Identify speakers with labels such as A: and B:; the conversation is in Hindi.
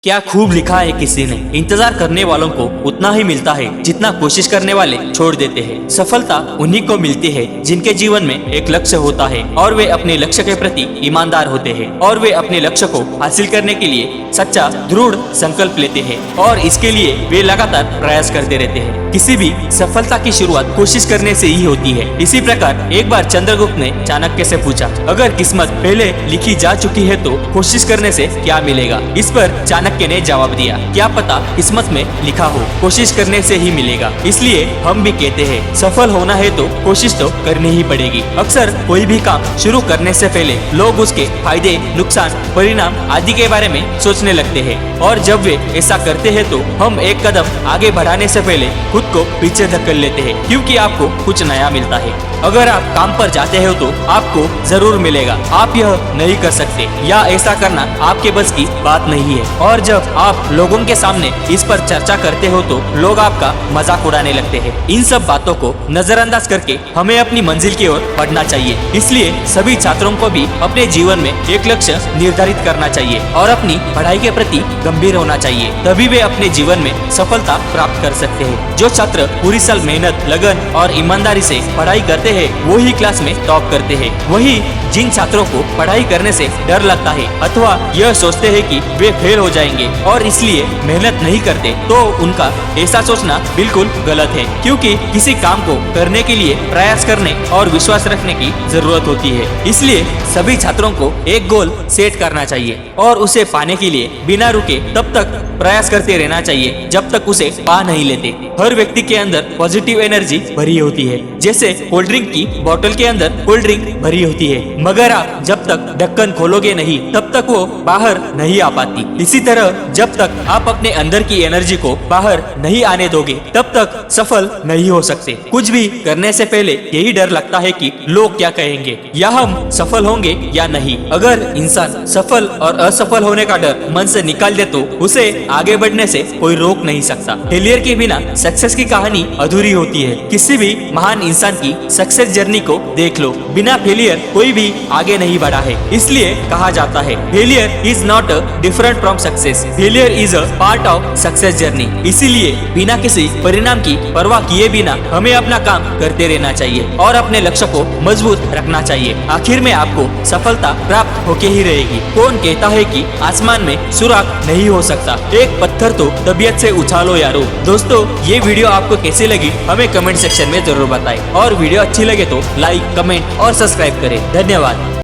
A: क्या खूब लिखा है किसी ने, इंतजार करने वालों को उतना ही मिलता है जितना कोशिश करने वाले छोड़ देते हैं। सफलता उन्हीं को मिलती है जिनके जीवन में एक लक्ष्य होता है और वे अपने लक्ष्य के प्रति ईमानदार होते हैं और वे अपने लक्ष्य को हासिल करने के लिए सच्चा दृढ़ संकल्प लेते हैं और इसके लिए वे लगातार प्रयास करते रहते हैं। किसी भी सफलता की शुरुआत कोशिश करने से ही होती है। इसी प्रकार एक बार चंद्रगुप्त ने चाणक्य से पूछा, अगर किस्मत पहले लिखी जा चुकी है तो कोशिश करने से क्या मिलेगा? इस पर चाणक्य ने जवाब दिया, क्या पता किस्मत में लिखा हो, कोशिश करने से ही मिलेगा। इसलिए हम भी कहते हैं, सफल होना है तो कोशिश तो करनी ही पड़ेगी। अक्सर कोई भी काम शुरू करने से पहले लोग उसके फायदे, नुकसान, परिणाम आदि के बारे में सोचने लगते हैं और जब वे ऐसा करते हैं तो हम एक कदम आगे बढ़ाने से पहले खुद को पीछे धकेल लेते हैं, क्योंकि आपको कुछ नया मिलता है। अगर आप काम पर जाते हो तो आपको जरूर मिलेगा। आप यह नहीं कर सकते या ऐसा करना आपके बस की बात नहीं है। और जब आप लोगों के सामने इस पर चर्चा करते हो तो लोग आपका मजाक उड़ाने लगते हैं। इन सब बातों को नजरअंदाज करके हमें अपनी मंजिल की ओर बढ़ना चाहिए। इसलिए सभी छात्रों को भी अपने जीवन में एक लक्ष्य निर्धारित करना चाहिए और अपनी पढ़ाई के प्रति गंभीर होना चाहिए, तभी वे अपने जीवन में सफलता प्राप्त कर सकते हैं। जो छात्र पूरी साल मेहनत, लगन और ईमानदारी से पढ़ाई करते हैं वो ही क्लास में टॉप करते हैं। वही जिन छात्रों को पढ़ाई करने से डर लगता है अथवा यह सोचते हैं कि वे फेल हो जाएंगे और इसलिए मेहनत नहीं करते, तो उनका ऐसा सोचना बिल्कुल गलत है, क्योंकि किसी काम को करने के लिए प्रयास करने और विश्वास रखने की जरूरत होती है। इसलिए सभी छात्रों को एक गोल सेट करना चाहिए और उसे पाने के लिए बिना रुके तब तक प्रयास करते रहना चाहिए जब तक उसे पा नहीं लेते। हर व्यक्ति के अंदर पॉजिटिव एनर्जी भरी होती है, जैसे कोल्ड ड्रिंक की बोतल के अंदर कोल्ड ड्रिंक भरी होती है, मगर आप जब तक ढक्कन खोलोगे नहीं तब तक वो बाहर नहीं आ पाती। इसी तरह जब तक आप अपने अंदर की एनर्जी को बाहर नहीं आने दोगे तब तक सफल नहीं हो सकते। कुछ भी करने से पहले यही डर लगता है कि लोग क्या कहेंगे या हम सफल होंगे या नहीं। अगर इंसान सफल और असफल होने का डर मन से निकाल दे तो उसे आगे बढ़ने से कोई रोक नहीं सकता। फेलियर के बिना सक्सेस की कहानी अधूरी होती है। किसी भी महान इंसान की सक्सेस जर्नी को देख लो, बिना फेलियर कोई भी आगे नहीं बढ़ा है। इसलिए कहा जाता है, failure is not different from success, failure is a part of success journey. इसीलिए बिना किसी परिणाम की परवाह किए बिना हमें अपना काम करते रहना चाहिए और अपने लक्ष्य को मजबूत रखना चाहिए। आखिर में आपको सफलता प्राप्त होके ही रहेगी। कौन कहता है कि आसमान में सुराग नहीं हो सकता? एक पत्थर तो तबीयत से उछालो यारो। दोस्तों, ये वीडियो आपको कैसी लगी हमें कमेंट सेक्शन में जरूर बताएं और वीडियो अच्छी लगे तो लाइक, कमेंट और सब्सक्राइब करें। धन्यवाद।